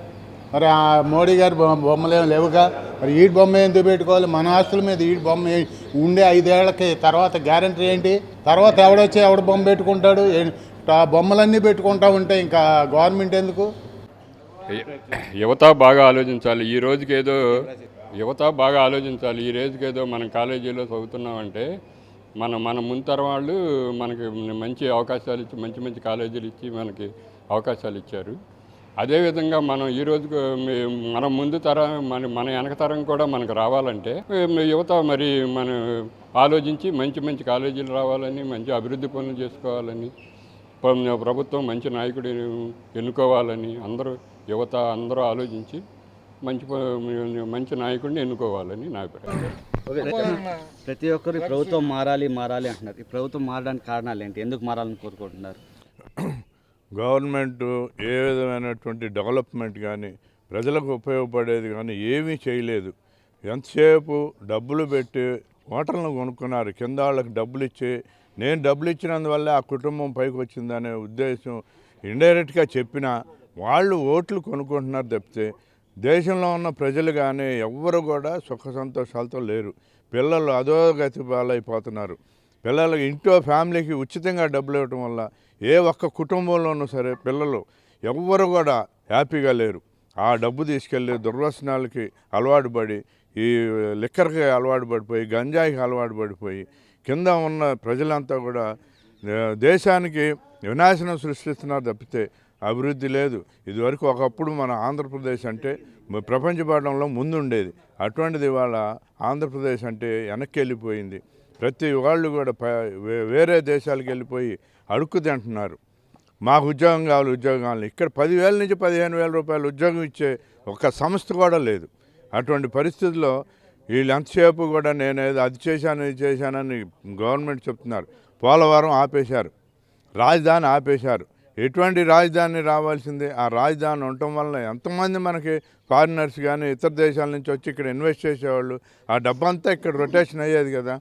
మరి ఆ మోడీ గారి బొమ్మలేమో లేవుగా. మరి ఈ బొమ్మ ఎందుకు పెట్టుకోవాలి? మన ఆస్తుల మీద ఈ బొమ్మ ఉండే 5 ఏళ్ళకి తర్వాత గ్యారంటీ ఏంటి? తర్వాత ఎవడొచ్చి ఎవడ బొమ్మ పెట్టుకుంటాడు? ఆ బొమ్మలన్నీ పెట్టుకుంటా ఉంటే ఇంకా గవర్నమెంట్ ఎందుకు? యువత బాగా ఆలోచించాలి. ఈ రోజుకేదో ఈ రోజుకేదో మనం కాలేజీలో చదువుతున్నామంటే మన ముందు తరం వాళ్ళు మనకి మంచి అవకాశాలు ఇచ్చి మంచి కాలేజీలు ఇచ్చి మనకి అవకాశాలు ఇచ్చారు. అదేవిధంగా మనం ఈ రోజుకు మన ముందు తరం మన వెనక తరం కూడా మనకు రావాలంటే యువత మరి మనం ఆలోచించి మంచి కాలేజీలు రావాలని, మంచి అభివృద్ధి పనులు చేసుకోవాలని, ప్రభుత్వం మంచి నాయకుడు ఎన్నుకోవాలని యువత అందరూ ఆలోచించి మంచి నాయకుడిని ఎన్నుకోవాలని నా అభిప్రాయం. ప్రతి ఒక్కరు ప్రభుత్వం మారాలి అంటున్నారు. ఈ ప్రభుత్వం మారడానికి కారణాలు ఏంటి? ఎందుకు మారాలని కోరుకుంటున్నారు? గవర్నమెంట్ ఏ విధమైనటువంటి డెవలప్మెంట్ కానీ ప్రజలకు ఉపయోగపడేది కానీ ఏమీ చేయలేదు. ఎంతసేపు డబ్బులు పెట్టి ఓటర్లను కొనుక్కున్నారు. కింద వాళ్ళకి డబ్బులు ఇచ్చి నేను డబ్బులు ఇచ్చినందువల్ల ఆ కుటుంబం పైకి వచ్చిందనే ఉద్దేశం ఇండైరెక్ట్గా చెప్పినా వాళ్ళు ఓట్లు కొనుక్కుంటున్నారు తప్పితే దేశంలో ఉన్న ప్రజలు కానీ ఎవ్వరు కూడా సుఖ సంతోషాలతో లేరు. పిల్లలు అధోగతి పాలైపోతున్నారు. పిల్లలకి ఇంట్లో ఫ్యామిలీకి ఉచితంగా డబ్బులు ఇవ్వటం వల్ల ఏ ఒక్క కుటుంబంలోనూ సరే పిల్లలు ఎవ్వరు కూడా హ్యాపీగా లేరు. ఆ డబ్బు తీసుకెళ్ళి దుర్వ్యసనాలకి అలవాటు పడి, ఈ లిక్కర్కి అలవాటు పడిపోయి, గంజాయికి అలవాటు పడిపోయి కింద ఉన్న ప్రజలంతా కూడా దేశానికి వినాశనం సృష్టిస్తున్నారు తప్పితే అభివృద్ధి లేదు. ఇదివరకు ఒకప్పుడు మన ఆంధ్రప్రదేశ్ అంటే ప్రపంచ పటంలో ముందుండేది. అటువంటిది ఇవాళ ఆంధ్రప్రదేశ్ అంటే వెనక్కి వెళ్ళిపోయింది. ప్రతి వాళ్ళు కూడా వేరే దేశాలకు వెళ్ళిపోయి అడుక్కు తింటున్నారు. మాకు ఉద్యోగం కావాలి. ఇక్కడ 10,000 నుంచి 15,000 రూపాయలు ఉద్యోగం ఇచ్చే ఒక సంస్థ కూడా లేదు. అటువంటి పరిస్థితుల్లో వీళ్ళు ఎంతసేపు కూడా నేనేదో అది చేశాను ఇది చేశానని గవర్నమెంట్ చెప్తున్నారు. పోలవరం ఆపేశారు, రాజధాని ఆపేశారు. ఎటువంటి రాజధాని రావాల్సిందే. ఆ రాజధాని ఉండటం వల్ల ఎంతమంది మనకి ఫారినర్స్ కానీ ఇతర దేశాల నుంచి వచ్చి ఇక్కడ ఇన్వెస్ట్ చేసేవాళ్ళు, ఆ డబ్బు అంతా ఇక్కడ రొటేషన్ అయ్యేది కదా.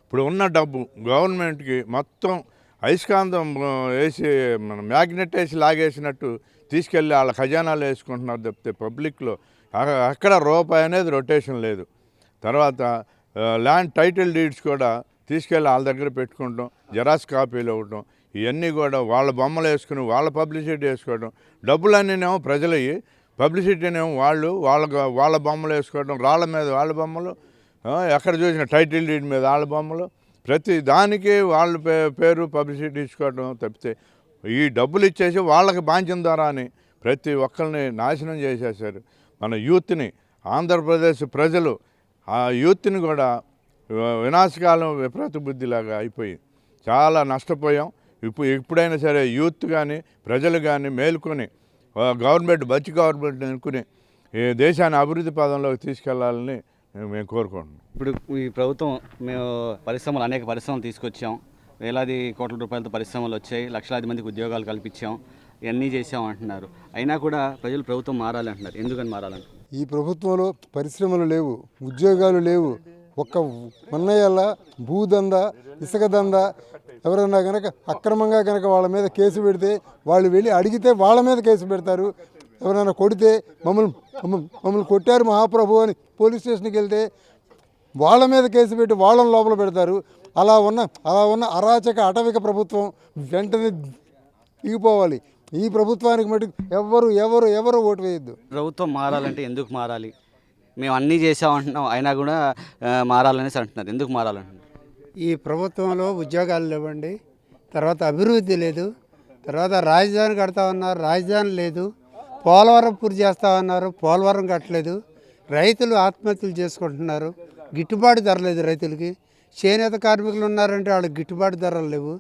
ఇప్పుడు ఉన్న డబ్బు గవర్నమెంట్కి మొత్తం అయస్కాంతం వేసి మన మ్యాగ్నెట్ వేసి లాగేసినట్టు తీసుకెళ్ళి వాళ్ళ ఖజానాలు వేసుకుంటున్నారు తప్పితే పబ్లిక్లో అక్కడ రూపాయి అనేది రొటేషన్ లేదు. తర్వాత ల్యాండ్ టైటిల్ డీడ్స్ కూడా తీసుకెళ్ళి వాళ్ళ దగ్గర పెట్టుకుంటాం, జెరాక్స్ కాపీలు ఇవ్వటం, ఇవన్నీ కూడా వాళ్ళ బొమ్మలు వేసుకుని వాళ్ళ పబ్లిసిటీ వేసుకోవడం. డబ్బులన్నీనేమో ప్రజలయ్యి, పబ్లిసిటీనేమో వాళ్ళ బొమ్మలు వేసుకోవడం, రాళ్ళ మీద వాళ్ళ బొమ్మలు, ఎక్కడ చూసిన టైటిల్ డీడ్ మీద వాళ్ళ బొమ్మలు, ప్రతి దానికి వాళ్ళ పేరు పబ్లిసిటీ ఇచ్చుకోవడం తప్పితే ఈ డబ్బులు ఇచ్చేసి వాళ్ళకి బాంఛం ద్వారా అని ప్రతి ఒక్కరిని నాశనం చేసేసారు. మన యూత్ని, ఆంధ్రప్రదేశ్ ప్రజలు ఆ యూత్ని కూడా వినాశకాలం విపరీత బుద్ధిలాగా అయిపోయి చాలా నష్టపోయాం. ఇప్పుడైనా సరే యూత్ కానీ ప్రజలు కానీ మేలుకొని మంచి గవర్నమెంట్ అనుకుని దేశాన్ని అభివృద్ధి పదంలోకి తీసుకెళ్లాలని మేము కోరుకుంటున్నాం. ఇప్పుడు ఈ ప్రభుత్వం మేము అనేక పరిశ్రమలు తీసుకొచ్చాం. వేలాది కోట్ల రూపాయలతో పరిశ్రమలు వచ్చాయి. లక్షలాది మందికి ఉద్యోగాలు కల్పించాం. ఇవన్నీ చేసామంటున్నారు. అయినా కూడా ప్రజలు ప్రభుత్వం మారాలి అంటున్నారు. ఎందుకని మారాలంటున్నారు? ఈ ప్రభుత్వంలో పరిశ్రమలు లేవు, ఉద్యోగాలు లేవు. ఒక్క ఉన్నయ్యల్ల భూదంద, ఇసుక దంద, ఎవరన్నా కనుక అక్రమంగా కనుక వాళ్ళ మీద కేసు పెడితే వాళ్ళు వెళ్ళి అడిగితే వాళ్ళ మీద కేసు పెడతారు. ఎవరైనా కొడితే మమ్మల్ని కొట్టారు మహాప్రభు అని పోలీస్ స్టేషన్కి వెళ్తే వాళ్ళ మీద కేసు పెట్టి వాళ్ళని లోపల పెడతారు. అలా ఉన్న అరాచక అటవిక ప్రభుత్వం వెంటనే దిగిపోవాలి. ఈ ప్రభుత్వానికి మటుకు ఎవరు ఓటు వేయద్దు. ప్రభుత్వం మారాలంటే ఎందుకు మారాలి? మేము అన్నీ చేసామంటున్నాం, అయినా కూడా మారాలనేసి అంటున్నారు. ఎందుకు మారాలంటున్నారు? ఈ ప్రభుత్వంలో ఉద్యోగాలు లేవండి, తర్వాత అభివృద్ధి లేదు, తర్వాత రాజధాని కడతామన్నారు, రాజధాని లేదు, పోలవరం పూర్తి చేస్తామన్నారు, పోలవరం కట్టలేదు, రైతులు ఆత్మహత్యలు చేసుకుంటున్నారు, గిట్టుబాటు ధర లేదు రైతులకి, చేనేత కార్మికులు ఉన్నారంటే వాళ్ళకి గిట్టుబాటు ధరలు లేవు.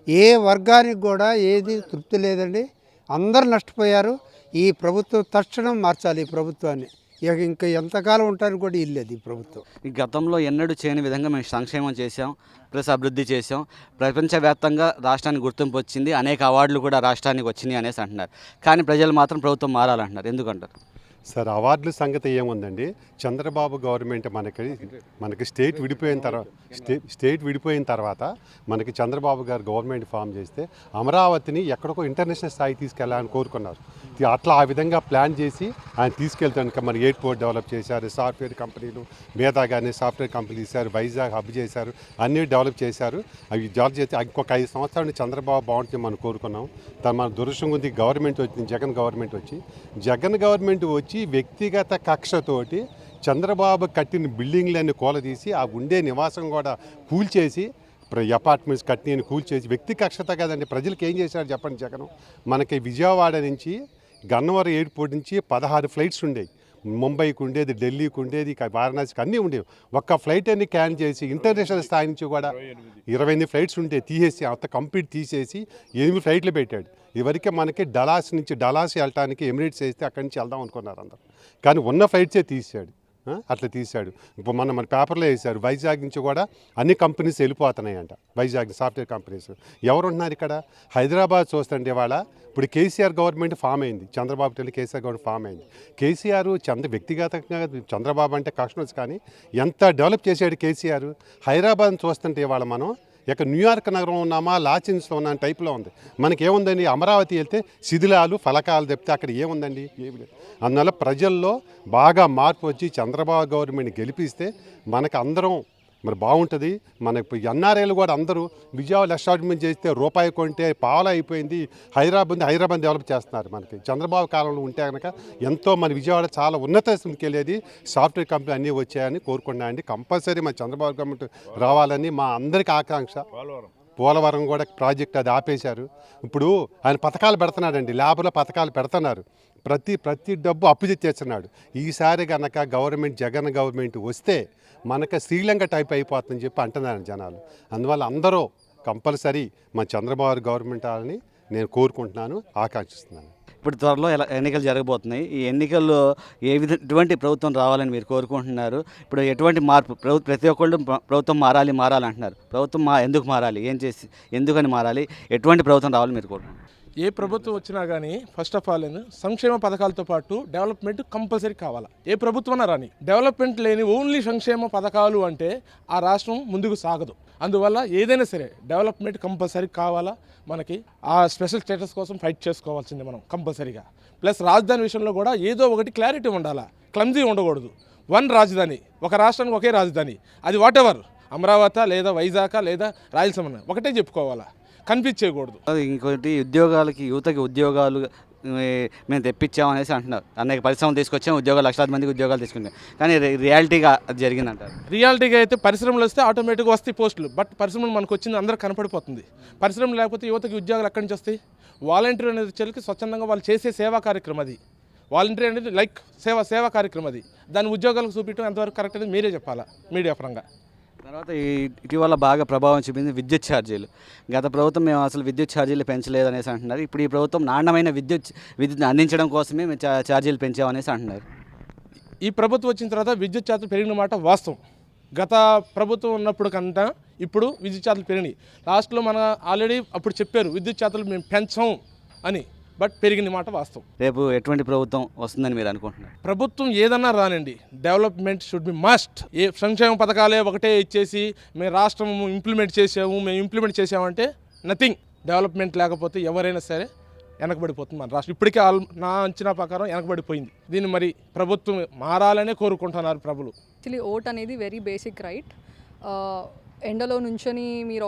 ఏ వర్గానికి కూడా ఏది తృప్తి లేదండి, అందరు నష్టపోయారు. ఈ ప్రభుత్వం తక్షణం మార్చాలి ఈ ప్రభుత్వాన్ని. ఇంకా ఎంతకాలం ఉంటారని కూడా ఇల్లేదు ఈ ప్రభుత్వం. ఈ గతంలో ఎన్నడూ చేయని విధంగా మేము సంక్షేమం చేసాం, ప్లస్ అభివృద్ధి చేసాం. ప్రపంచవ్యాప్తంగా రాష్ట్రానికి గుర్తింపు వచ్చింది, అనేక అవార్డులు కూడా రాష్ట్రానికి వచ్చినాయి అనేసి అంటున్నారు. కానీ ప్రజలు మాత్రం ప్రభుత్వం మారాలంటున్నారు. ఎందుకంటారు? సార్, అవార్డుల సంగతి ఏముందండి, చంద్రబాబు గవర్నమెంట్ మనకి స్టేట్ విడిపోయిన తర్వాత మనకి చంద్రబాబు గారు గవర్నమెంట్ ఫామ్ చేస్తే అమరావతిని ఎక్కడికో ఇంటర్నేషనల్ స్థాయి తీసుకెళ్లాలని కోరుకున్నారు. అట్లా ఆ విధంగా ప్లాన్ చేసి ఆయన తీసుకెళ్తాను. మరి ఎయిర్పోర్ట్ డెవలప్ చేశారు, సాఫ్ట్వేర్ కంపెనీలు మేధాగానే సాఫ్ట్వేర్ కంపెనీలు ఇచ్చారు, వైజాగ్ హబ్ చేశారు, అన్నీ డెవలప్ చేశారు. అవి డెవలప్ చేస్తే ఇంకొక 5 సంవత్సరాలు చంద్రబాబు బాగుంటుంది మనం కోరుకున్నాం. మన దురదృష్టం ఉంది, గవర్నమెంట్ వచ్చింది, జగన్ గవర్నమెంట్ వచ్చి వ్యక్తిగత కక్షతోటి చంద్రబాబు కట్టిన బిల్డింగ్లన్నీ కూలదీసి ఆ ఉండే నివాసం కూడా కూల్చేసి, అపార్ట్మెంట్స్ కట్టిన కూల్చేసి వ్యక్తి కక్షత కదండి. ప్రజలకు ఏం చేశారు చెప్పండి జగన్? మనకి విజయవాడ నుంచి గన్నవరం ఎయిర్పోర్ట్ నుంచి 16 ఫ్లైట్స్ ఉండేవి. ముంబైకి ఉండేది, ఢిల్లీకి ఉండేది, వారణాసికి అన్నీ ఉండేవి. ఒక్క ఫ్లైట్ అన్ని క్యాన్ చేసి ఇంటర్నేషనల్ స్థాయి నుంచి కూడా 28 ఫ్లైట్స్ ఉంటే తీసేసి అంత కంప్లీట్ తీసేసి 8 ఫ్లైట్లు పెట్టాడు. ఇవరికి మనకి డలాస్ వెళ్ళటానికి ఎమిరేట్స్ వేస్తే అక్కడి నుంచి వెళ్దాం అనుకున్నారు అందరు, కానీ ఉన్న ఫ్లైట్సే తీసాడు. అట్లా తీశాడు. ఇప్పుడు మన పేపర్లో వేశారు, వైజాగ్ నుంచి కూడా అన్ని కంపెనీస్ వెళ్ళిపోతున్నాయంట. వైజాగ్ సాఫ్ట్వేర్ కంపెనీస్ ఎవరుంటున్నారు ఇక్కడ? హైదరాబాద్ చూస్తుంటే వాళ్ళ ఇప్పుడు కేసీఆర్ గవర్నమెంట్ ఫామ్ అయింది, చంద్రబాబు తల్లి కేసీఆర్ గవర్నమెంట్ ఫామ్ అయింది. కేసీఆర్ వ్యక్తిగతంగా చంద్రబాబు అంటే కష్టం, కానీ ఎంత డెవలప్ చేశాడు కేసీఆర్. హైదరాబాద్ చూస్తుంటే వాళ్ళ మనం ఇక న్యూయార్క్ నగరం ఉన్నామా, లాచిన్స్లో ఉన్న టైప్లో ఉంది. మనకేముందండి, అమరావతి వెళ్తే శిథిలాలు ఫలకాలు చెప్తే అక్కడ ఏముందండి, ఏమి లేదు. అందువల్ల ప్రజల్లో బాగా మార్పు వచ్చి చంద్రబాబు గవర్నమెంట్ గెలిపిస్తే మనకు అందరం మరి బాగుంటుంది. మనకు ఎన్ఆర్ఐలు కూడా అందరూ విజయవాడ ఎస్టాబ్లిష్మెంట్ చేస్తే రూపాయి కొంటే పావలా అయిపోయింది. హైదరాబాద్ డెవలప్ చేస్తున్నారు. మనకి చంద్రబాబు కాలంలో ఉంటే కనుక ఎంతో మన విజయవాడ చాలా ఉన్నత స్థితికి వెళ్ళేది. సాఫ్ట్వేర్ కంపెనీ అన్నీ వచ్చాయని కోరుకున్నాయండి. కంపల్సరీ మన చంద్రబాబు గవర్నమెంట్ రావాలని మా అందరికీ ఆకాంక్ష. పోలవరం కూడా ప్రాజెక్ట్ అది ఆపేశారు. ఇప్పుడు ఆయన పథకాలు పెడుతున్నాడండి, ల్యాబ్లో పథకాలు పెడుతున్నారు. ప్రతి డబ్బు అప్పు తెచ్చేస్తున్నాడు. ఈసారి కనుక జగన్ గవర్నమెంట్ వస్తే మనకు శ్రీలంక టైప్ అయిపోతుందని చెప్పి అంటున్నారు జనాలు. అందువల్ల అందరూ కంపల్సరీ మన చంద్రబాబు గవర్నమెంట్ అని నేను కోరుకుంటున్నాను, ఆకాంక్షిస్తున్నాను. ఇప్పుడు త్వరలో ఎన్నికలు జరగబోతున్నాయి. ఈ ఎన్నికల్లో ఎటువంటి ప్రభుత్వం రావాలని మీరు కోరుకుంటున్నారు? ఇప్పుడు ఎటువంటి మార్పు ప్రతి ఒక్కళ్ళు ప్రభుత్వం మారాలంటున్నారు. ప్రభుత్వం ఎందుకు మారాలి, ఎందుకని మారాలి, ఎటువంటి ప్రభుత్వం రావాలని మీరు కోరుకుంటున్నారు? ఏ ప్రభుత్వం వచ్చినా కానీ ఫస్ట్ ఆఫ్ ఆల్ సంక్షేమ పథకాలతో పాటు డెవలప్మెంట్ కంపల్సరీ కావాలా. ఏ ప్రభుత్వం రాని డెవలప్మెంట్ లేని ఓన్లీ సంక్షేమ పథకాలు అంటే ఆ రాష్ట్రం ముందుకు సాగదు. అందువల్ల ఏదైనా సరే డెవలప్మెంట్ కంపల్సరీ కావాలా. మనకి ఆ స్పెషల్ స్టేటస్ కోసం ఫైట్ చేసుకోవాల్సిందే మనం కంపల్సరీగా. ప్లస్ రాజధాని విషయంలో కూడా ఏదో ఒకటి క్లారిటీ ఉండాలా, క్లమ్జీ ఉండకూడదు. వన్ రాజధాని, ఒక రాష్ట్రానికి ఒకే రాజధాని, అది వాటెవర్ అమరావతి లేదా వైజాగ్ లేదా రాయలసీమ ఒకటే చెప్పుకోవాలా, కన్ఫ్యూజ్ చేయకూడదు. ఇంకోటి యువతకి ఉద్యోగాలు మేము తెప్పించామనేసి అంటున్నారు. అనేక పరిశ్రమలు తీసుకొచ్చాము, ఉద్యోగాలు లక్షలాది మందికి ఉద్యోగాలు తీసుకున్నాం. కానీ రియాలిటీగా అది జరిగిందంటారు? రియాలిటీగా అయితే పరిశ్రమలు వస్తే ఆటోమేటిక్గా వస్తాయి పోస్టులు. బట్ పరిశ్రమలు మనకు వచ్చింది అందరూ కనపడిపోతుంది. పరిశ్రమలు లేకపోతే యువతకి ఉద్యోగాలు ఎక్కడి నుంచి వస్తాయి? వాలంటీర్ అనేది చెల్లికి స్వచ్ఛందంగా వాళ్ళు చేసే సేవా కార్యక్రమం అది. వాలంటీర్ అనేది లైక్ సేవా కార్యక్రమం అది. దాని ఉద్యోగాలకు చూపించడం ఎంతవరకు కరెక్ట్ అనేది మీరే చెప్పాలా మీడియా పరంగా. తర్వాత ఇటీవల బాగా ప్రభావం చూపింది విద్యుత్ ఛార్జీలు. గత ప్రభుత్వం మేము అసలు విద్యుత్ ఛార్జీలు పెంచలేదనేసి అంటున్నారు. ఇప్పుడు ఈ ప్రభుత్వం నాణ్యమైన విద్యుత్ అందించడం కోసమే మేము ఛార్జీలు పెంచామనేసి అంటున్నారు. ఈ ప్రభుత్వం వచ్చిన తర్వాత విద్యుత్ ఛార్జీలు పెరిగిన మాట వాస్తవం. గత ప్రభుత్వం ఉన్నప్పుడు కన్నా ఇప్పుడు విద్యుత్ ఛార్జీలు పెరిగినాయి. లాస్ట్లో మన ఆల్రెడీ అప్పుడు చెప్పారు విద్యుత్ ఛార్జీలు మేము పెంచాం అని. బట్ పెరిగిన మాట వాస్తవం. రేపు ఎటువంటి ప్రభుత్వం వస్తుందని మీరు అనుకుంటున్నారు? ప్రభుత్వం ఏదన్నా రానండి, డెవలప్మెంట్ షుడ్ బి మస్ట్. ఏ సంక్షేమ పథకాలే ఒకటే ఇచ్చేసి మేము రాష్ట్రం ఇంప్లిమెంట్ చేసామంటే నథింగ్. డెవలప్మెంట్ లేకపోతే ఎవరైనా సరే వెనకబడిపోతుంది మన రాష్ట్రం. ఇప్పటికే నా అంచనా ప్రకారం వెనకబడిపోయింది. దీన్ని మరి ప్రభుత్వం మారాలనే కోరుకుంటున్నారు ప్రజలు. యాక్చువల్లీ ఓట్ అనేది వెరీ బేసిక్ రైట్. ఎండలో నుంచొని మీరు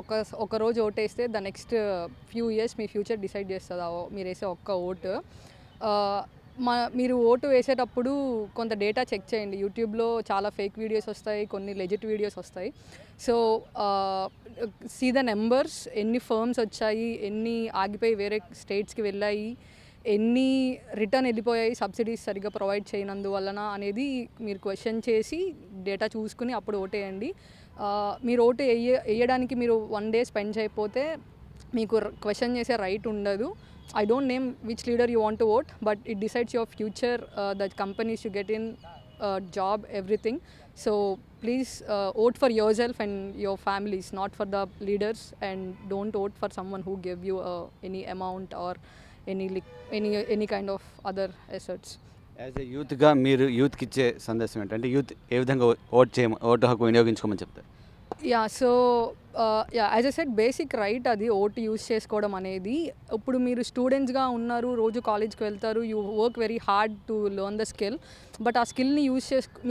ఒక రోజు ఓటేస్తే the next few years me future decide చేస్తుంది మీరు వేసే ఒక్క ఓటు. మీరు ఓటు వేసేటప్పుడు కొంత డేటా చెక్ చేయండి. యూట్యూబ్లో చాలా ఫేక్ వీడియోస్ వస్తాయి, కొన్ని లెజిట్ వీడియోస్ వస్తాయి. సో సీ ద నెంబర్స్, ఎన్ని ఫర్మ్స్ వచ్చాయి, ఎన్ని ఆగిపోయి వేరే స్టేట్స్కి వెళ్ళాయి, ఎన్ని రిటర్న్ వెళ్ళిపోయాయి సబ్సిడీస్ సరిగ్గా ప్రొవైడ్ చేయనందువలన అనేది మీరు క్వశ్చన్ చేసి డేటా చూసుకుని అప్పుడు ఓటేయండి. మీరు ఓటు వేయడానికి మీరు 1 day స్పెండ్ చేయకపోతే మీకు క్వశ్చన్ చేసే రైట్ ఉండదు. I don't name which leader you want to vote, but it decides your future, the companies you get in, job, everything. So please vote for yourself and your families, not for the leaders, and don't vote for someone who gave you any amount or any kind of other assets. As a యూత్గా మీరు యూత్కి ఇచ్చే సందేశం ఏంటంటే youth ఏ విధంగా vote హక్కు వినియోగించుకోమని చెప్తారు? So as a set basic right అది ఓటు యూస్ చేసుకోవడం అనేది. ఇప్పుడు మీరు స్టూడెంట్స్గా ఉన్నారు, రోజు కాలేజ్కి వెళ్తారు, you work very hard to learn the skill. But ఆ స్కిల్ని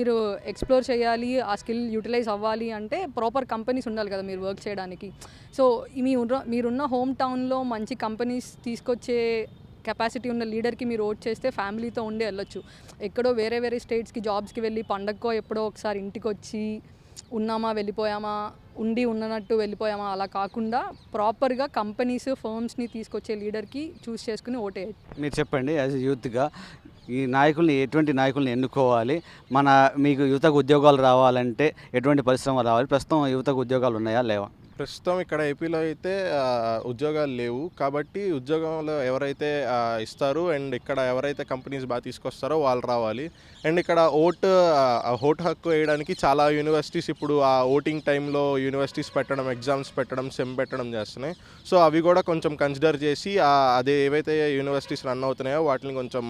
మీరు ఎక్స్ప్లోర్ చేయాలి, ఆ స్కిల్ యూటిలైజ్ అవ్వాలి అంటే ప్రాపర్ కంపెనీస్ ఉండాలి కదా మీరు వర్క్ చేయడానికి. సో మీరున్న హోమ్ టౌన్లో మంచి కంపెనీస్ తీసుకొచ్చే కెపాసిటీ ఉన్న లీడర్కి మీరు ఓట్ చేస్తే ఫ్యామిలీతో ఉండి వెళ్ళొచ్చు. ఎక్కడో వేరే స్టేట్స్కి జాబ్స్కి వెళ్ళి పండగకో ఎప్పుడో ఒకసారి ఇంటికి వచ్చి ఉన్నామా వెళ్ళిపోయామా, ఉన్నట్టు వెళ్ళిపోయామా అలా కాకుండా ప్రాపర్గా కంపెనీస్ ఫర్మ్స్ని తీసుకొచ్చే లీడర్కి చూస్ చేసుకుని ఓటేయండి. మీరు చెప్పండి, యాజ్ ఎ యూత్గా ఈ నాయకుల్ని ఎటువంటి నాయకుల్ని ఎన్నుకోవాలి? మీకు యువతకు ఉద్యోగాలు రావాలంటే ఎటువంటి పరిశ్రమ రావాలి? ప్రస్తుతం యువతకు ఉద్యోగాలు ఉన్నాయా లేవా? ప్రస్తుతం ఇక్కడ ఏపీలో అయితే ఉద్యోగాలు లేవు. కాబట్టి ఉద్యోగంలో ఎవరైతే ఇస్తారు అండ్ ఇక్కడ ఎవరైతే కంపెనీస్ బాగా తీసుకొస్తారో వాళ్ళు రావాలి. అండ్ ఇక్కడ ఓటు హక్కు వేయడానికి చాలా యూనివర్సిటీస్ ఇప్పుడు ఆ ఓటింగ్ టైంలో యూనివర్సిటీస్ పెట్టడం, ఎగ్జామ్స్ పెట్టడం, సెమ్ పెట్టడం చేస్తున్నాయి. సో అవి కూడా కొంచెం కన్సిడర్ చేసి అదే ఏవైతే యూనివర్సిటీస్ రన్ అవుతున్నాయో వాటిని కొంచెం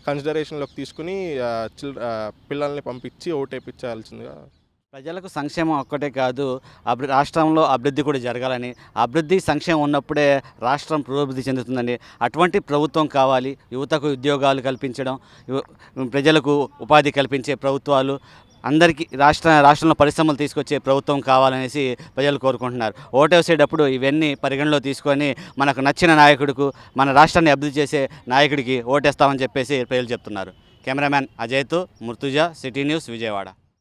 కన్సిడరేషన్లోకి తీసుకుని పిల్లల్ని పంపించి ఓటు వేయించాల్సిందిగా. ప్రజలకు సంక్షేమం ఒక్కటే కాదు, రాష్ట్రంలో అభివృద్ధి కూడా జరగాలని, అభివృద్ధి సంక్షేమం ఉన్నప్పుడే రాష్ట్రం పురోభివృద్ధి చెందుతుందండి. అటువంటి ప్రభుత్వం కావాలి. యువతకు ఉద్యోగాలు కల్పించడం, ప్రజలకు ఉపాధి కల్పించే ప్రభుత్వాలు, అందరికీ రాష్ట్రంలో పరిశ్రమలు తీసుకొచ్చే ప్రభుత్వం కావాలనేసి ప్రజలు కోరుకుంటున్నారు. ఓటు వేసేటప్పుడు ఇవన్నీ పరిగణలో తీసుకొని మనకు నచ్చిన నాయకుడికి, మన రాష్ట్రాన్ని అభివృద్ధి చేసే నాయకుడికి ఓటేస్తామని చెప్పేసి ప్రజలు చెప్తున్నారు. కెమెరామ్యాన్ అజయ్తో ముర్తుజా, సిటీ న్యూస్, విజయవాడ.